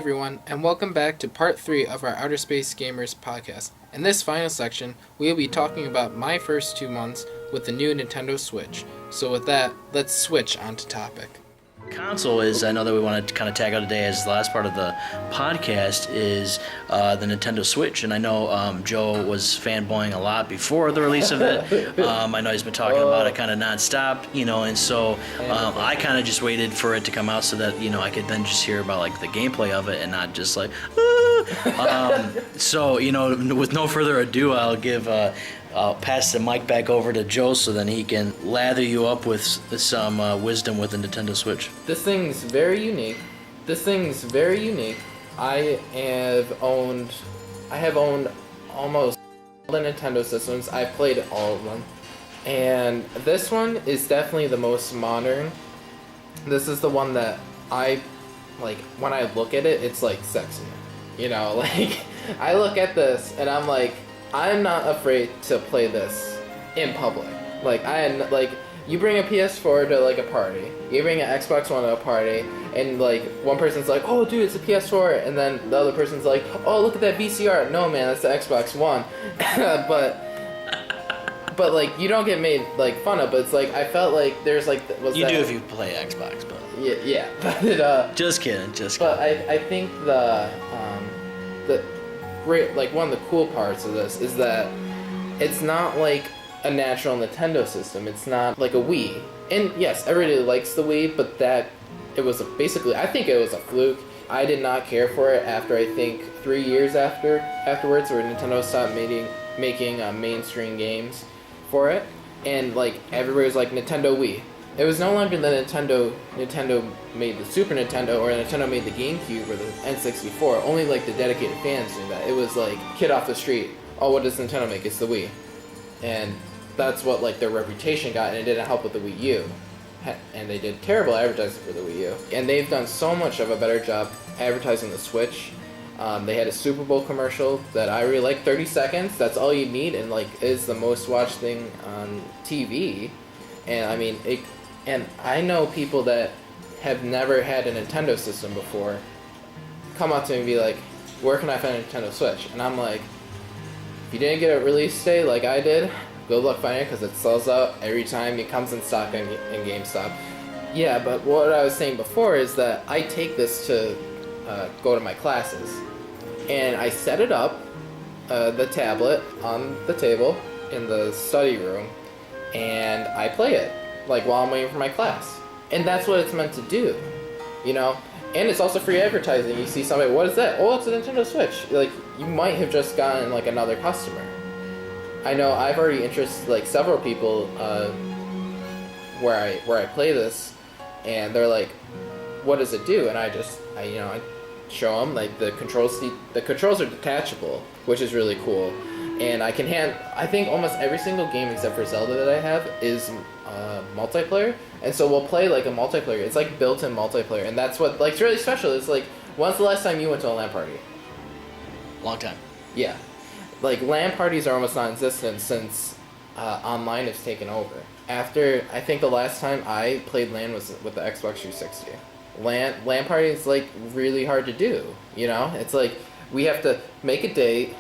everyone, and welcome back to part 3 of our Outer Space Gamers podcast. In this final section, we will be talking about my first 2 months with the new Nintendo Switch. So with that, let's switch onto topic. Console is, I know that we want to kind of tag out today as the last part of the podcast, is the Nintendo Switch. And I know Joe was fanboying a lot before the release of it. I know he's been talking about it kind of nonstop, and so I kind of just waited for it to come out so that, I could then just hear about, like, the gameplay of it and not just, like, so, with no further ado, I'll pass the mic back over to Joe so then he can lather you up with some wisdom with the Nintendo Switch. This thing's very unique. I have owned almost all the Nintendo systems. I've played all of them. And this one is definitely the most modern. This is the one that when I look at it, it's like sexy. I look at this and I'm like, I'm not afraid to play this in public. You bring a PS4 to, like, a party. You bring an Xbox One to a party, and, like, one person's like, oh, dude, it's a PS4, and then the other person's like, oh, look at that VCR. No, man, that's the Xbox One. but, like, you don't get made, like, fun of, but it's, like, I felt like there's, like... You do if you play Xbox, but... Yeah, but, Just kidding. But I think the great, like, one of the cool parts of this is that it's not like a natural Nintendo system. It's not like a Wii. And yes, everybody likes the Wii, but I think it was a fluke. I did not care for it after, I think, 3 years afterwards, where Nintendo stopped making mainstream games for it. And, like, everybody was like, Nintendo Wii. It was no longer that Nintendo made the Super Nintendo or Nintendo made the GameCube or the N64. Only, like, the dedicated fans knew that. It was like, kid off the street, oh, what does Nintendo make? It's the Wii. And that's what, like, their reputation got, and it didn't help with the Wii U. And they did terrible advertising for the Wii U. And they've done so much of a better job advertising the Switch. They had a Super Bowl commercial that I really liked, 30 seconds. That's all you need, and, like, is the most watched thing on TV. And, I mean, and I know people that have never had a Nintendo system before come up to me and be like, where can I find a Nintendo Switch? And I'm like, if you didn't get a release day like I did, good luck finding it, because it sells out every time it comes in stock in GameStop. Yeah, but what I was saying before is that I take this to go to my classes. And I set it up, the tablet, on the table in the study room, and I play it, like, while I'm waiting for my class. And that's what it's meant to do, And it's also free advertising. You see somebody, what is that? Oh, it's a Nintendo Switch. Like, you might have just gotten, like, another customer. I know I've already interested, like, several people where I play this, and they're like, what does it do? And I show them, like, the controls are detachable, which is really cool. And I think almost every single game except for Zelda that I have is multiplayer. And so we'll play, like, a multiplayer. It's, like, built-in multiplayer. And that's what, like, it's really special. It's, like, when's the last time you went to a LAN party? Long time. Yeah. Like, LAN parties are almost non-existent since online has taken over. I think the last time I played LAN was with the Xbox 360. LAN party is, like, really hard to do, It's like, we have to make a date,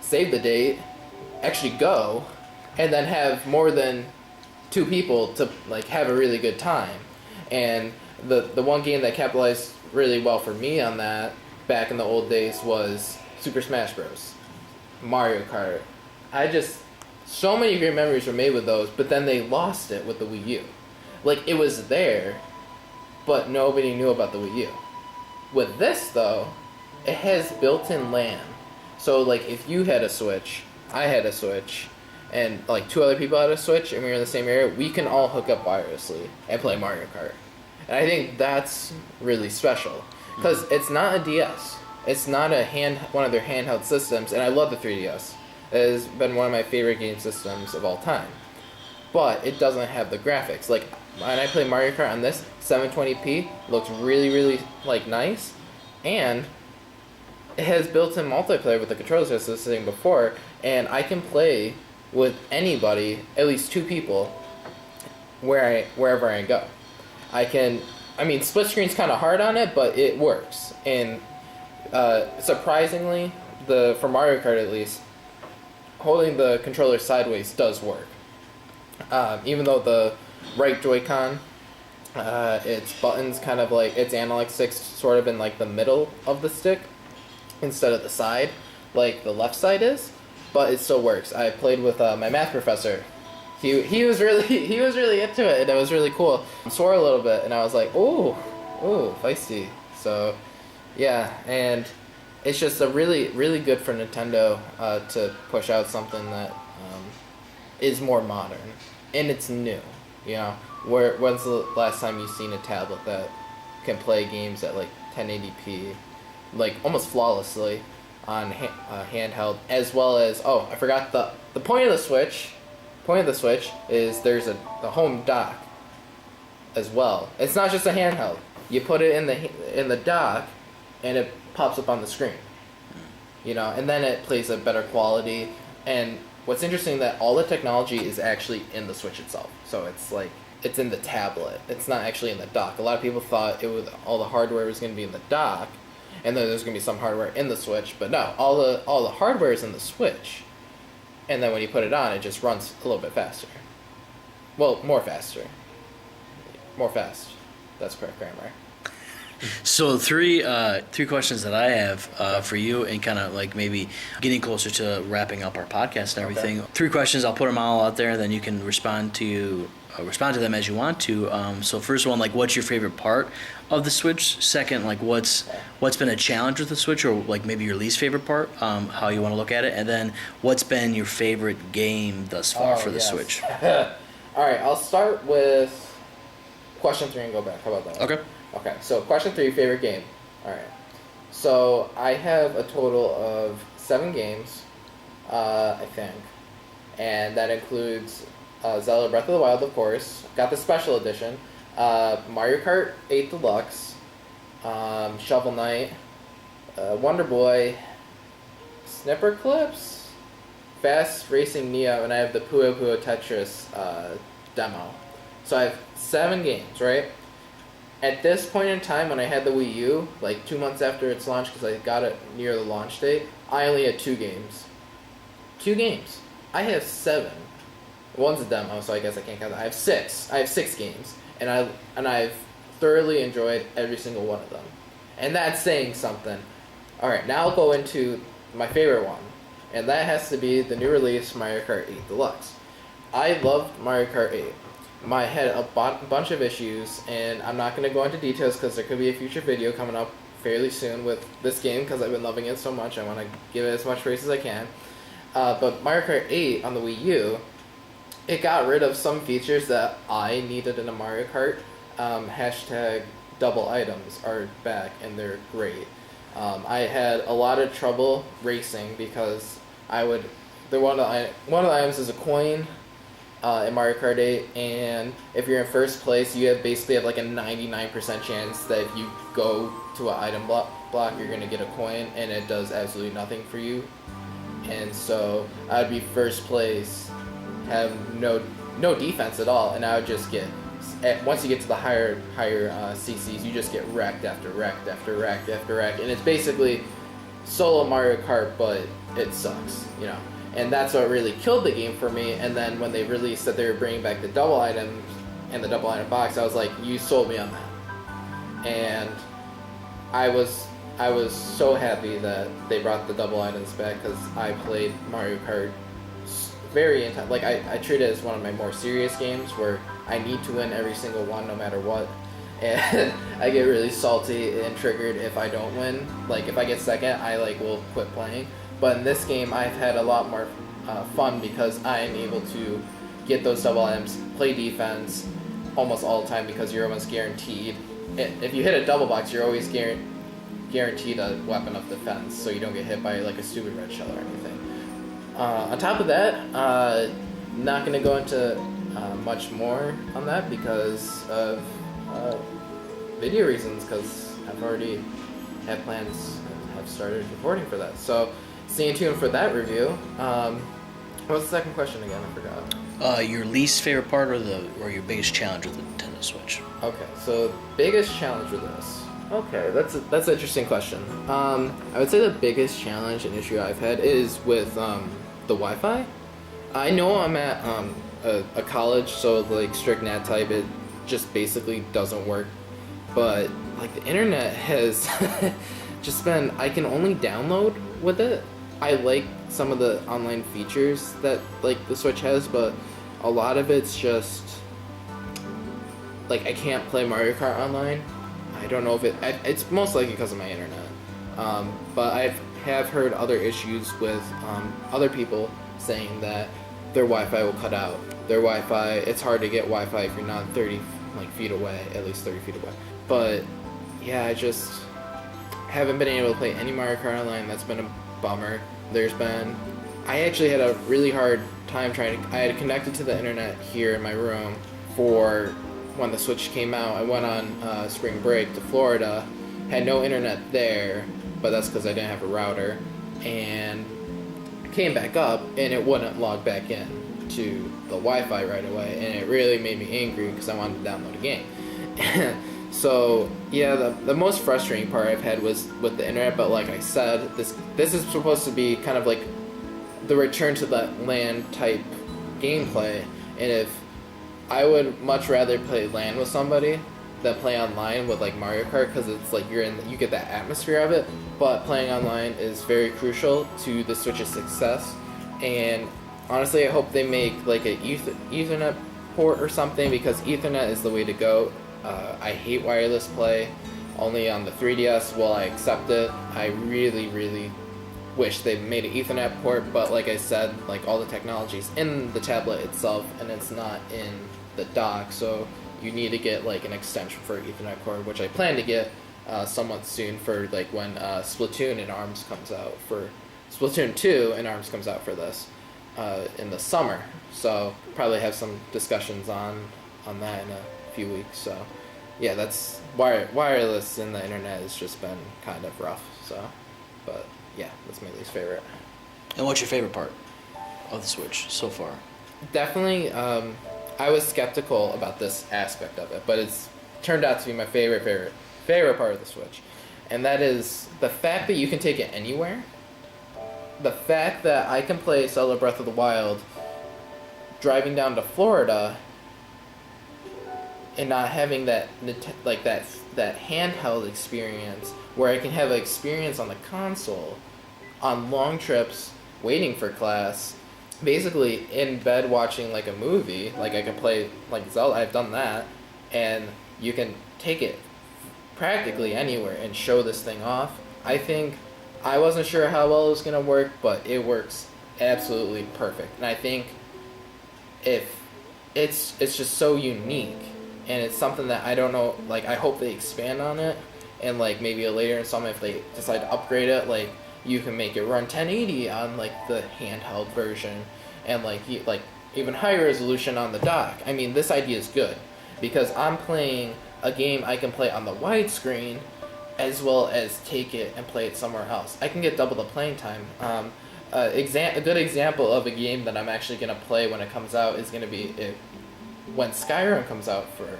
save the date, actually go, and then have more than 2 people to, like, have a really good time. And the one game that capitalized really well for me on that back in the old days was Super Smash Bros. Mario Kart. So many great memories were made with those, but then they lost it with the Wii U. Like, it was there, but nobody knew about the Wii U. With this, though, it has built-in LAN. So, like, if you had a Switch, I had a Switch, and, like, 2 other people had a Switch, and we were in the same area, we can all hook up wirelessly and play Mario Kart. And I think that's really special, because it's not a DS. It's not one of their handheld systems, and I love the 3DS. It has been one of my favorite game systems of all time. But it doesn't have the graphics. Like, when I play Mario Kart on this, 720p, looks really, really, like, nice, and it has built-in multiplayer with the controllers I was saying before, and I can play with anybody, at least 2 people, wherever I go. Split screen's kind of hard on it, but it works. And Surprisingly, for Mario Kart at least, holding the controller sideways does work. Even though the right Joy-Con, its buttons kind of like, its analog sticks sort of in like the middle of the stick instead of the side, like the left side is, but it still works. I played with my math professor. He was really into it, and it was really cool. I swore a little bit, and I was like, ooh, feisty. So, yeah, and it's just a really good for Nintendo to push out something that is more modern, and it's new. You know, when's the last time you've seen a tablet that can play games at like 1080p, like almost flawlessly on handheld, as well as I forgot the point of the Switch. Point of the Switch is there's the home dock as well. It's not just a handheld. You put it in the dock, and it pops up on the screen. You know, and then it plays a better quality. And what's interesting that all the technology is actually in the Switch itself. So it's like it's in the tablet. It's not actually in the dock. A lot of people thought all the hardware was going to be in the dock, and then there's going to be some hardware in the Switch. But no, all the hardware is in the Switch. And then when you put it on, it just runs a little bit faster. Well, more faster. More fast. That's correct grammar. So three questions that I have for you, and kind of like maybe getting closer to wrapping up our podcast and everything. Okay. 3 questions. I'll put them all out there, and then you can respond to them as you want to. So first one, like, what's your favorite part of the Switch? Second, like, what's been a challenge with the Switch, or like maybe your least favorite part? How you want to look at it, and then what's been your favorite game thus far for the Switch? All right, I'll start with question 3 and go back. How about that? Okay, so question 3, favorite game. All right. So I have a total of 7 games, I think. And that includes Zelda Breath of the Wild, of course. Got the special edition. Mario Kart 8 Deluxe. Shovel Knight. Wonder Boy. Snipper Clips. Fast Racing Neo. And I have the Puyo Puyo Tetris demo. So I have 7 games, right? At this point in time, when I had the Wii U, like 2 months after its launch, because I got it near the launch date, I only had 2 games. 2 games. I have 7. One's a demo, so I guess I can't count that. I have 6. I have 6 games, and I've thoroughly enjoyed every single one of them, and that's saying something. All right, now I'll go into my favorite one, and that has to be the new release Mario Kart 8 Deluxe. I loved Mario Kart 8. I had a bunch of issues, and I'm not going to go into details because there could be a future video coming up fairly soon with this game because I've been loving it so much. I want to give it as much praise as I can. But Mario Kart 8 on the Wii U, it got rid of some features that I needed in a Mario Kart. Hashtag double items are back, and they're great. I had a lot of trouble racing because one of the items is a coin. In Mario Kart 8, and if you're in first place, you basically have like a 99% chance that if you go to an item block, you're going to get a coin, and it does absolutely nothing for you. And so I would be first place, have no defense at all, and I would just once you get to the higher CCs, you just get wrecked after wrecked after wrecked after wrecked, and it's basically solo Mario Kart, but it sucks, you know. And that's what really killed the game for me. And then when they released that they were bringing back the double items and the double item box, I was like, you sold me on that. And I was so happy that they brought the double items back because I played Mario Kart very intense. Like I treat it as one of my more serious games where I need to win every single one no matter what. And I get really salty and triggered if I don't win. Like if I get second, I will quit playing. But in this game, I've had a lot more fun because I am able to get those double items, play defense almost all the time because you're almost guaranteed. If you hit a double box, you're always guaranteed a weapon of defense, so you don't get hit by a stupid red shell or anything. On top of that, not going to go into much more on that because of video reasons, because I've already had plans and have started recording for that. So stay tuned for that review. What's the second question again? I forgot. Your least favorite part or your biggest challenge with the Nintendo Switch? Okay, so biggest challenge with this. Okay, that's an interesting question. I would say the biggest challenge and issue I've had is with the Wi-Fi. I know I'm at a college, so like strict NAT type, it just basically doesn't work. But like the internet has just been, I can only download with it. I like some of the online features that like the Switch has, but a lot of it's just like I can't play Mario Kart online. I don't know if it's most likely because of my internet. But I have heard other issues with other people saying that their Wi-Fi will cut out. Their Wi-Fi, it's hard to get Wi-Fi if you're not 30 feet away, at least 30 feet away. But yeah, I just haven't been able to play any Mario Kart online. That's been a bummer. I actually had a really hard time I had connected to the internet here in my room for when the Switch came out. I went on spring break to Florida, had no internet there, but that's because I didn't have a router, and came back up and it wouldn't log back in to the Wi-Fi right away, and it really made me angry because I wanted to download a game. So yeah, the most frustrating part I've had was with the internet, but like I said, this is supposed to be kind of like the return to the LAN type gameplay, and if I would much rather play LAN with somebody than play online with like Mario Kart, because it's like you get that atmosphere of it, but playing online is very crucial to the Switch's success. And honestly, I hope they make like a Ethernet port or something, because Ethernet is the way to go. I hate wireless play. Only on the 3DS will I accept it. I really, really wish they made an Ethernet port, but like I said, like all the technology's in the tablet itself and it's not in the dock, so you need to get like an extension for Ethernet cord, which I plan to get somewhat soon for like when Splatoon and ARMS comes out for Splatoon 2 and ARMS comes out for this in the summer. So probably have some discussions on that in a few weeks. So yeah, that's wireless in the internet has just been kind of rough. So, but yeah, that's my least favorite. And what's your favorite part of the Switch so far? Definitely, I was skeptical about this aspect of it, but it's turned out to be my favorite part of the Switch, and that is the fact that you can take it anywhere. The fact that I can play Zelda Breath of the Wild driving down to Florida and not having that handheld experience where I can have an experience on the console on long trips waiting for class, basically in bed watching like a movie. Like I can play like Zelda, I've done that, and you can take it practically anywhere and show this thing off. I think I wasn't sure how well it was going to work, but it works absolutely perfect. And I think if it's just so unique, and it's something that I don't know, like I hope they expand on it, and like maybe a later installment if they decide to upgrade it, like you can make it run 1080 on like the handheld version, and like even higher resolution on the dock. I mean, this idea is good because I'm playing a game I can play on the widescreen as well as take it and play it somewhere else. I can get double the playing time. A good example of a game that I'm actually going to play when it comes out is going to be when Skyrim comes out for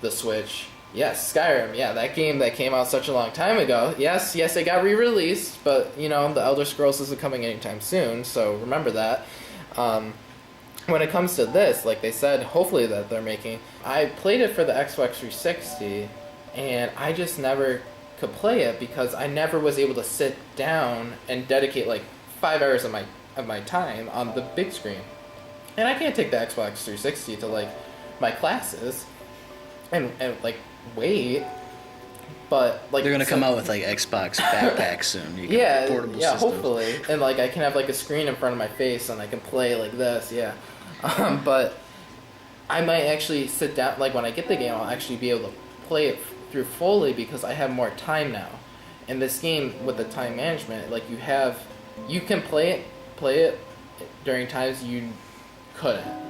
the Switch. Yes, Skyrim. Yeah, that game that came out such a long time ago. Yes, it got re-released, but you know, the Elder Scrolls isn't coming anytime soon, so remember that. When it comes to this, like they said, hopefully that they're making, I played it for the Xbox 360, and I just never could play it because I never was able to sit down and dedicate like 5 hours of my time on the big screen. And I can't take the Xbox 360 to like my classes and like wait. But like they're gonna come out with like Xbox backpacks soon. You can portable systems. Hopefully, and like I can have like a screen in front of my face and I can play like this. Yeah, but I might actually sit down. Like when I get the game, I'll actually be able to play it through fully because I have more time now. And this game with the time management, like you can play it during times you couldn't.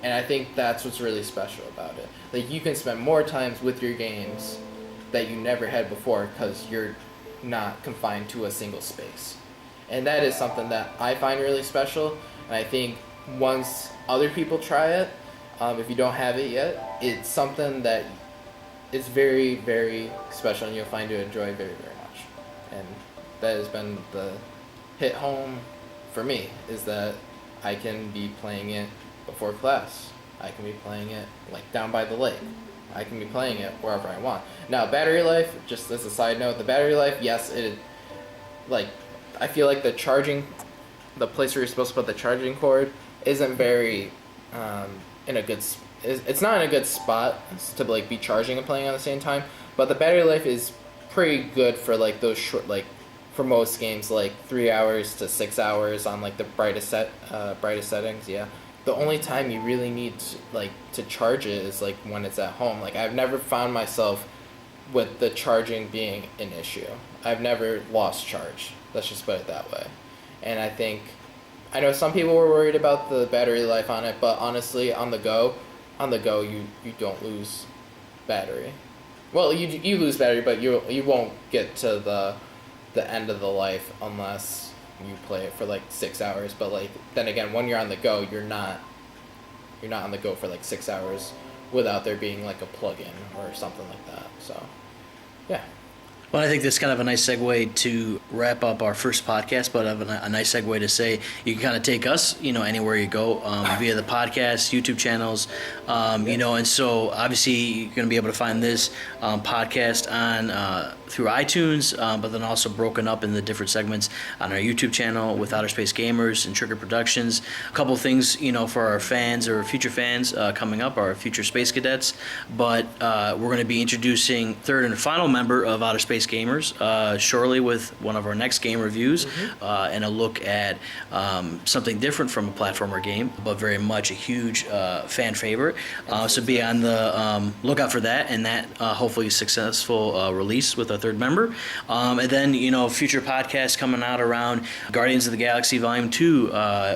And I think that's what's really special about it. Like you can spend more times with your games that you never had before because you're not confined to a single space. And that is something that I find really special. And I think once other people try it, if you don't have it yet, it's something that is very, very special, and you'll find you enjoy very, very much. And that has been the hit home for me, is that I can be playing it before class. I can be playing it like down by the lake. I can be playing it wherever I want. Now, battery life, just as a side note, the battery life, yes, I feel like the place where you're supposed to put the charging cord isn't very it's not in a good spot to like be charging and playing at the same time, but the battery life is pretty good for like those short, like for most games, like 3 hours to 6 hours on like the brightest settings. Yeah, the only time you really need to charge it is like when it's at home. Like I've never found myself with the charging being an issue. I've never lost charge. Let's just put it that way. And I know some people were worried about the battery life on it, but honestly, on the go, you don't lose battery. Well, you lose battery, but you won't get to the end of the life unless you play it for like 6 hours. But like then again, when you're on the go, you're not on the go for like 6 hours without there being like a plug-in or something like that. So, yeah. Well, I think that's kind of a nice segue to wrap up our first podcast, but a nice segue to say you can kind of take us, anywhere you go via the podcast, YouTube channels, and so obviously you're going to be able to find this podcast on through iTunes, but then also broken up in the different segments on our YouTube channel with Outer Space Gamers and Trigger Productions. A couple things, for our fans or future fans coming up, our future Space Cadets, but we're going to be introducing third and final member of Outer Space Gamers shortly with one of our next game reviews and a look at something different from a platformer game, but very much a huge fan favorite. So be on the lookout for that, and that hopefully successful release with a third member. And then, future podcasts coming out around Guardians of the Galaxy Volume 2,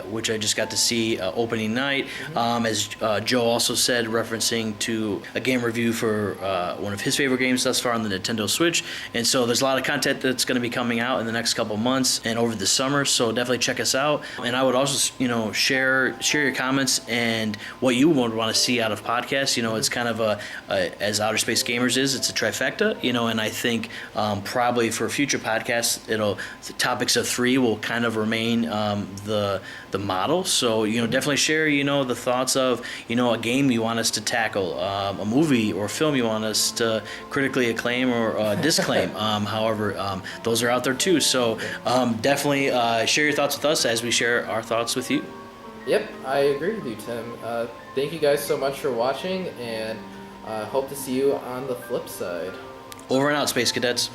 which I just got to see opening night. As Joe also said, referencing to a game review for one of his favorite games thus far on the Nintendo Switch. And so there's a lot of content that's going to be coming out in the next couple months and over the summer. So definitely check us out. And I would also, share your comments and what you would want to see out of podcasts. It's kind of as Outer Space Gamers is, it's a trifecta, and I think probably for future podcasts, the topics of 3 will kind of remain the model. So, definitely share, the thoughts of, a game you want us to tackle, a movie or film you want us to critically acclaim or disclaim. However, those are out there too. So definitely share your thoughts with us as we share our thoughts with you. Yep, I agree with you, Tim. Thank you guys so much for watching, and hope to see you on the flip side. Over and out, Space Cadets.